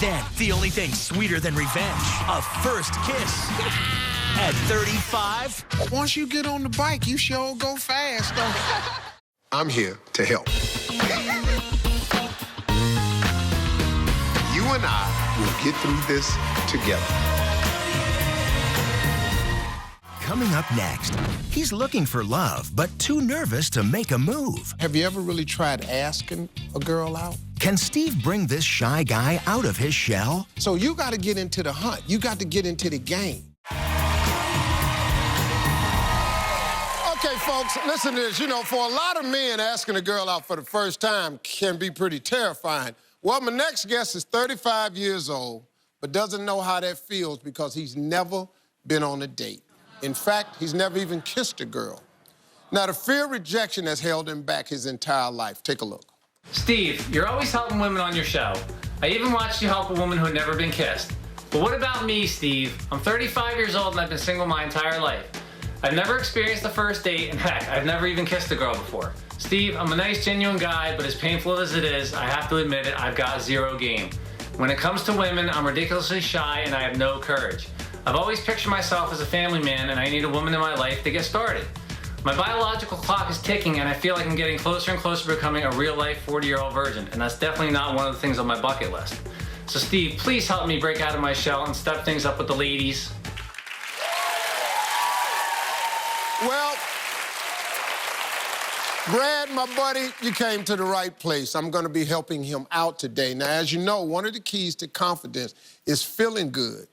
Then, the only thing sweeter than revenge, a first kiss. At 35... Once you get on the bike, you sure go fast, though. I'm here to help. You and I will get through this together. Coming up next, he's looking for love, but too nervous to make a move. Have you ever really tried asking a girl out? Can Steve bring this shy guy out of his shell? So you got to get into the hunt. You got to get into the game. Okay, folks, listen to this. You know, for a lot of men, asking a girl out for the first time can be pretty terrifying. Well, my next guest is 35 years old, but doesn't know how that feels because he's never been on a date. In fact, he's never even kissed a girl. Now, the fear of rejection has held him back his entire life. Take a look. Steve, you're always helping women on your show. I even watched you help a woman who had never been kissed. But what about me, Steve? I'm 35 years old and I've been single my entire life. I've never experienced a first date, and heck, I've never even kissed a girl before. Steve, I'm a nice, genuine guy, but as painful as it is, I have to admit it, I've got zero game. When it comes to women, I'm ridiculously shy and I have no courage. I've always pictured myself as a family man and I need a woman in my life to get started. My biological clock is ticking and I feel like I'm getting closer and closer to becoming a real-life 40-year-old virgin, and that's definitely not one of the things on my bucket list. So Steve, please help me break out of my shell and step things up with the ladies. Well, Brad, my buddy, you came to the right place. I'm going to be helping him out today. Now, as you know, one of the keys to confidence is feeling good.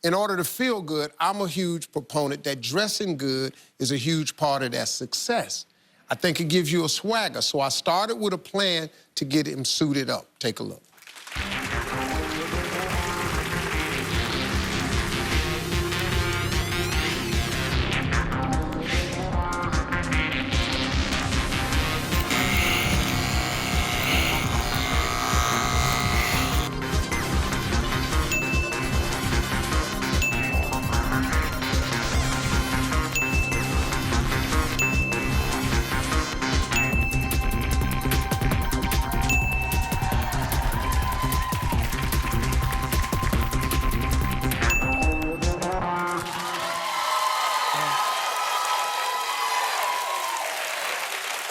In order to feel good, I'm a huge proponent that dressing good is a huge part of that success. I think it gives you a swagger, so I started with a plan to get him suited up. Take a look.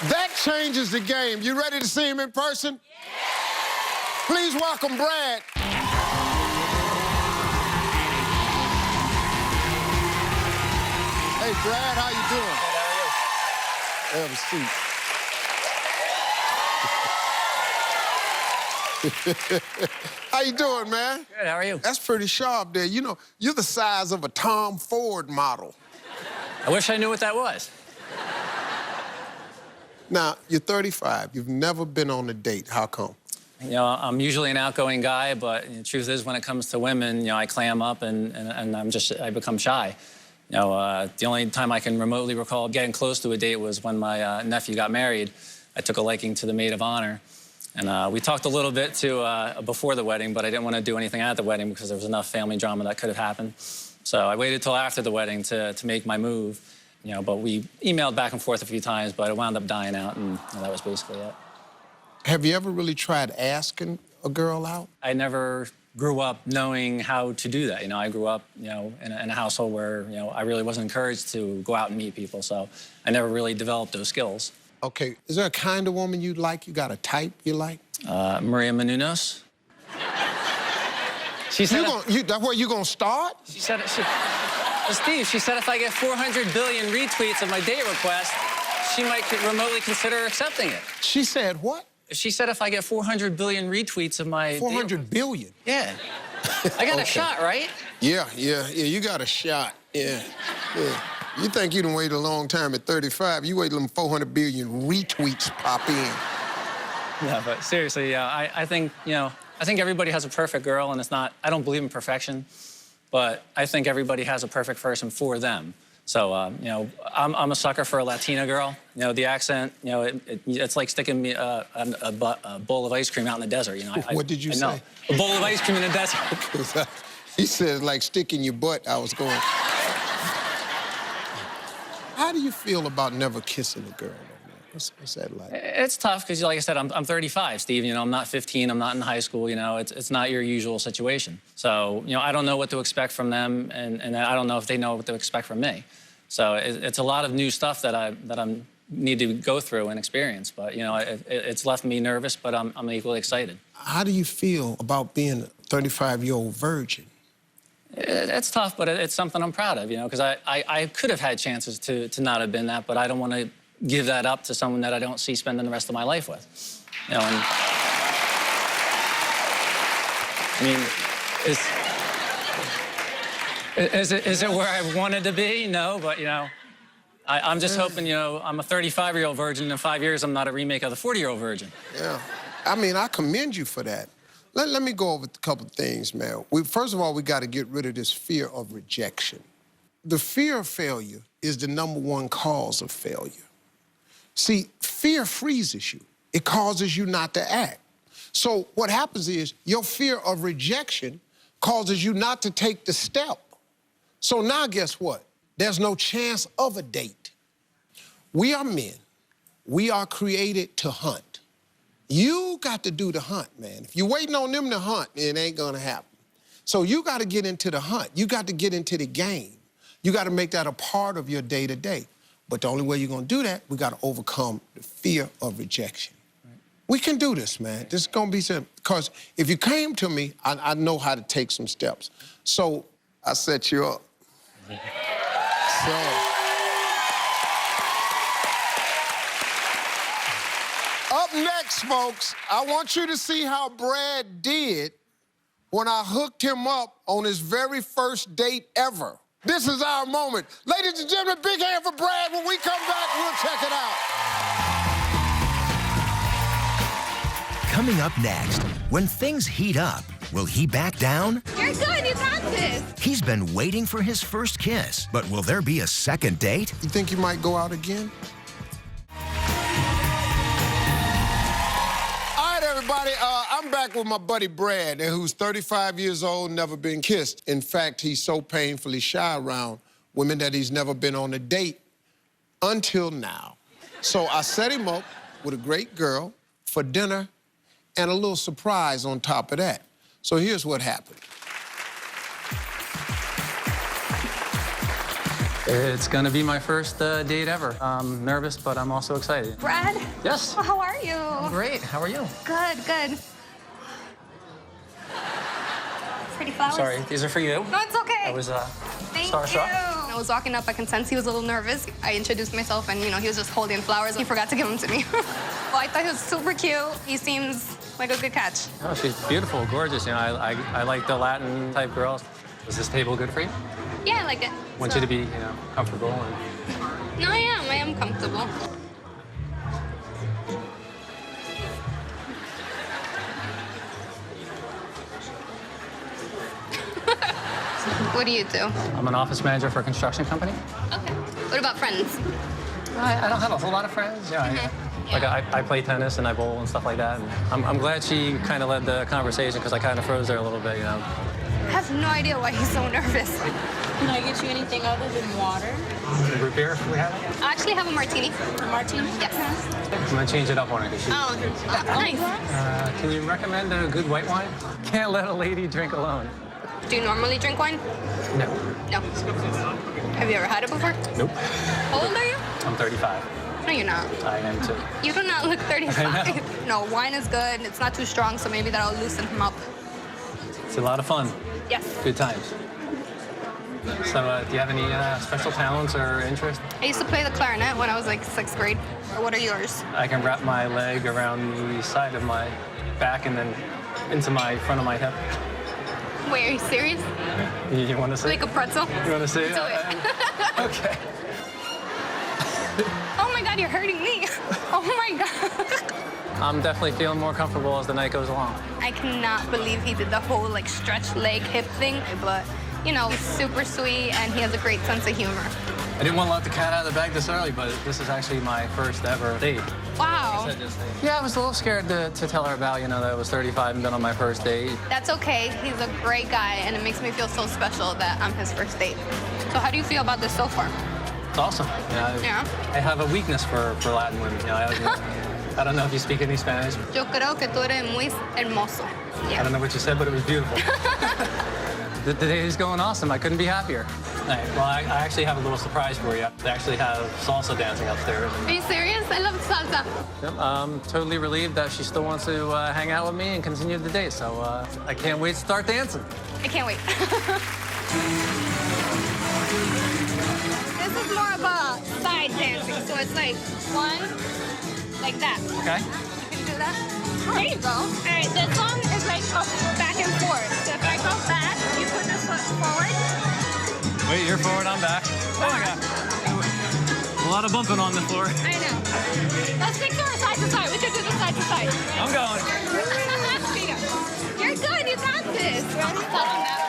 That changes the game. You ready to see him in person? Yeah. Please welcome Brad. Hey, Brad, how you doing? Good, how are you? Have a seat. How you doing, man? Good, how are you? That's pretty sharp there. You know, you're the size of a Tom Ford model. I wish I knew what that was. Now, you're 35. You've never been on a date. How come? You know, I'm usually an outgoing guy, but the truth is, when it comes to women, you know, I clam up and I become shy. You know, the only time I can remotely recall getting close to a date was when my nephew got married. I took a liking to the maid of honor. And we talked a little bit before the wedding, but I didn't want to do anything at the wedding because there was enough family drama that could have happened. So I waited till after the wedding to make my move. You know, but we emailed back and forth a few times, but it wound up dying out, and that was basically it. Have you ever really tried asking a girl out? I never grew up knowing how to do that. You know, I grew up, you know, in a household where, you know, I really wasn't encouraged to go out and meet people, so I never really developed those skills. Okay, is there a kind of woman you like? You got a type you like? Maria Menounos. She said... That's where you gonna start? She said... Well, Steve, she said if I get 400 billion retweets of my date request, she might remotely consider accepting it. She said what? She said if I get 400 billion retweets of my... 400 billion? Yeah. I got a shot, right? Yeah, you got a shot. Yeah. You think you done waited a long time at 35. You wait till them 400 billion retweets pop in. Yeah, but seriously, I think, you know, I think everybody has a perfect girl, and it's not... I don't believe in perfection. But I think everybody has a perfect person for them. So, you know, I'm a sucker for a Latina girl. You know, the accent, you know, it's like sticking me a bowl of ice cream out in the desert, you know. What did you say? A bowl of ice cream in the desert. He says, like sticking your butt. I was going... How do you feel about never kissing a girl? What's that like? It's tough because, like I said, I'm 35, Steve. You know, I'm not 15. I'm not in high school. You know, it's not your usual situation. So, you know, I don't know what to expect from them, and I don't know if they know what to expect from me. So it's a lot of new stuff that I need to go through and experience. But, you know, it's left me nervous, but I'm equally excited. How do you feel about being a 35-year-old virgin? It's tough, but it's something I'm proud of, you know, because I could have had chances to not have been that, but I don't want to give that up to someone that I don't see spending the rest of my life with. You know, and I mean, is it where I wanted to be? No, but, you know, I'm just hoping, you know, I'm a 35-year-old virgin, and in 5 years, I'm not a remake of the 40-year-old virgin. Yeah. I mean, I commend you for that. Let me go over a couple of things, man. First of all, we got to get rid of this fear of rejection. The fear of failure is the #1 cause of failure. See, fear freezes you. It causes you not to act. So what happens is your fear of rejection causes you not to take the step. So now guess what? There's no chance of a date. We are men. We are created to hunt. You got to do the hunt, man. If you're waiting on them to hunt, it ain't gonna happen. So you got to get into the hunt. You got to get into the game. You got to make that a part of your day-to-day. But the only way you're gonna do that, we got to overcome the fear of rejection. Right. We can do this, man. This is gonna be simple. Because if you came to me, I know how to take some steps. So I set you up. Up next, folks, I want you to see how Brad did when I hooked him up on his very first date ever. This is our moment. Ladies and gentlemen, big hand for Brad. When we come back, we'll check it out. Coming up next, when things heat up, will he back down? You're good, you got this. He's been waiting for his first kiss, but will there be a second date? You think you might go out again? Everybody, I'm back with my buddy Brad, who's 35 years old, never been kissed. In fact, he's so painfully shy around women that he's never been on a date until now. So I set him up with a great girl for dinner and a little surprise on top of that. So here's what happened. It's gonna be my first date ever. I'm nervous, but I'm also excited. Brad? Yes? Well, how are you? Great, how are you? Good, good. Pretty flowers. Sorry, these are for you. No, it's okay. I was Thank starstruck. you. I was walking up, I can sense he was a little nervous. I introduced myself and, you know, he was just holding flowers. He forgot to give them to me. Well, I thought he was super cute. He seems like a good catch. Oh, she's beautiful, gorgeous. You know, I like the Latin type girls. Is this table good for you? Yeah, I like it. I want you to be, you know, comfortable. And... No, I am comfortable. What do you do? I'm an office manager for a construction company. Okay. What about friends? I don't have a whole lot of friends. Yeah, Like I play tennis and I bowl and stuff like that. And I'm glad she kind of led the conversation because I kind of froze there a little bit, you know. I have no idea why he's so nervous. Can I get you anything other than water? Root beer, if we have it? I actually have a martini. A martini? Yes. I'm gonna change it up on her. Nice. Can you recommend a good white wine? Can't let a lady drink alone. Do you normally drink wine? No. No. Have you ever had it before? Nope. How old are you? I'm 35. No, you're not. I am too. You do not look 35. No, wine is good. It's not too strong, so maybe that'll loosen him up. It's a lot of fun. Yes. Good times. So, do you have any special talents or interests? I used to play the clarinet when I was like 6th grade. What are yours? I can wrap my leg around the side of my back and then into my front of my hip. Wait, are you serious? You want to see? Like a pretzel? You want to see? Do it. Okay. Oh my God, you're hurting me. Oh my God. I'm definitely feeling more comfortable as the night goes along. I cannot believe he did the whole like stretch leg hip thing, but you know, he's super sweet and he has a great sense of humor. I didn't want to let the cat out of the bag this early, but this is actually my first ever date. Wow. Yeah, I was a little scared to tell her about, you know, that I was 35 and been on my first date. That's okay. He's a great guy and it makes me feel so special that I'm his first date. So how do you feel about this so far? It's awesome. Yeah. I have a weakness for Latin women. I don't know if you speak any Spanish. Yo creo que tú eres muy hermoso. I don't know what you said, but it was beautiful. The day is going awesome. I couldn't be happier. All right, well, I actually have a little surprise for you. They actually have salsa dancing upstairs. Are you serious? I love salsa. Yep, I'm totally relieved that she still wants to hang out with me and continue the date. So I can't wait to start dancing. I can't wait. This is more of a side dancing, so it's like one, like that. Okay. You can do that. There you go. All right, this one is like back and forth. So if I go back, you put this foot forward. Wait, you're forward, I'm back. Oh my God. A lot of bumping on the floor. I know. Let's stick to our side to side. We can do the side to side. I'm going. You're good. You got this. Ready? Stop on that.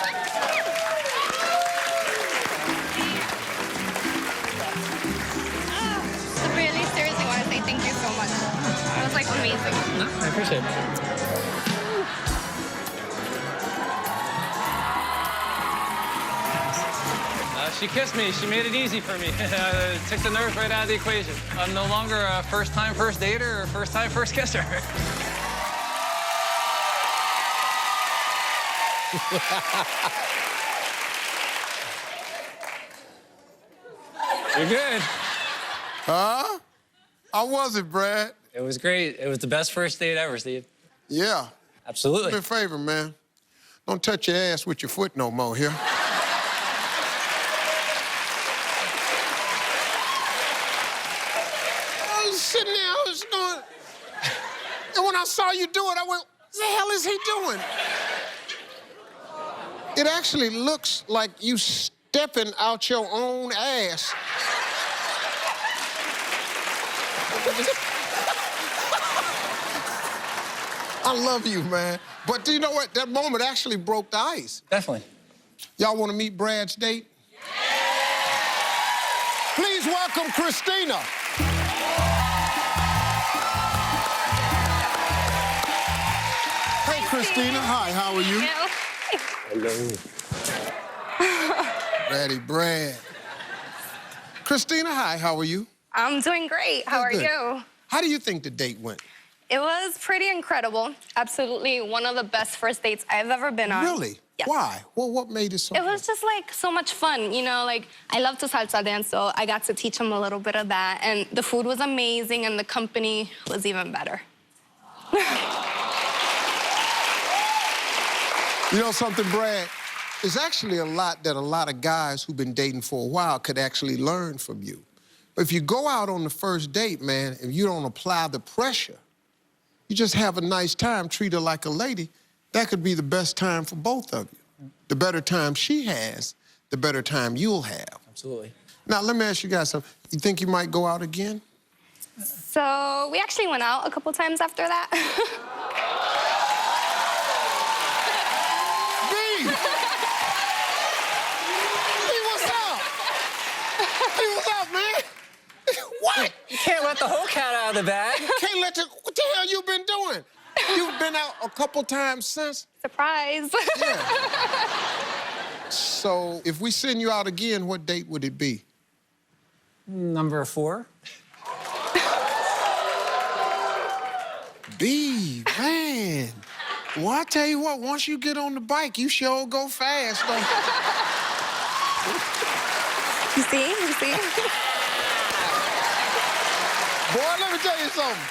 I really seriously want to say thank you so much. It was like amazing. I appreciate it. She kissed me. She made it easy for me. Took the nerves right out of the equation. I'm no longer a first-time first dater or first-time first kisser. You're good. Huh? How was it, Brad? It was great. It was the best first date ever, Steve. Yeah. Absolutely. Do me a favor, man. Don't touch your ass with your foot no more here. I was sitting there, I was going... And when I saw you do it, I went, what the hell is he doing? It actually looks like you stepping out your own ass. I love you, man. But do you know what? That moment actually broke the ice. Definitely. Y'all want to meet Brad's date? Please welcome Christina. Hey, Christina. Hi, how are you? Hello. Braddy Brad. Christina, hi, how are you? I'm doing great. How are Good. you? How do you think the date went? It was pretty incredible. Absolutely one of the best first dates I've ever been on. Really? Yes. Why? Well, what made it so It was just like so much fun, you know, like I love to salsa dance, so I got to teach him a little bit of that. And the food was amazing and the company was even better. You know something, Brad? There's actually a lot that a lot of guys who've been dating for a while could actually learn from you. But if you go out on the first date, man, and you don't apply the pressure, you just have a nice time, treat her like a lady, that could be the best time for both of you. The better time she has, the better time you'll have. Absolutely. Now, let me ask you guys something. You think you might go out again? So we actually went out a couple times after that. What? You can't let the whole cat out of the bag. Can't let you... What the hell you been doing? You've been out a couple times since? Surprise. Yeah. So, if we send you out again, what date would it be? Number 4. B, man. Well, I tell you what, once you get on the bike, you sure go fast, don't You see? You see? Boy, let me tell you something.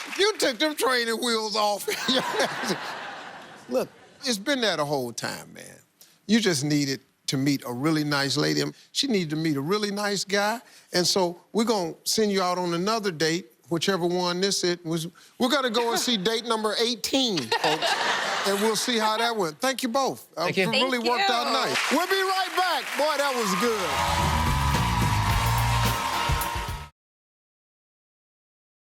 If you took them training wheels off, look, it's been there the whole time, man. You just needed to meet a really nice lady. She needed to meet a really nice guy. And so we're going to send you out on another date, whichever one this is. We're going to go and see date number 18, folks. And we'll see how that went. Thank you both. Thank you. It really worked out nice. We'll be right back. Boy, that was good.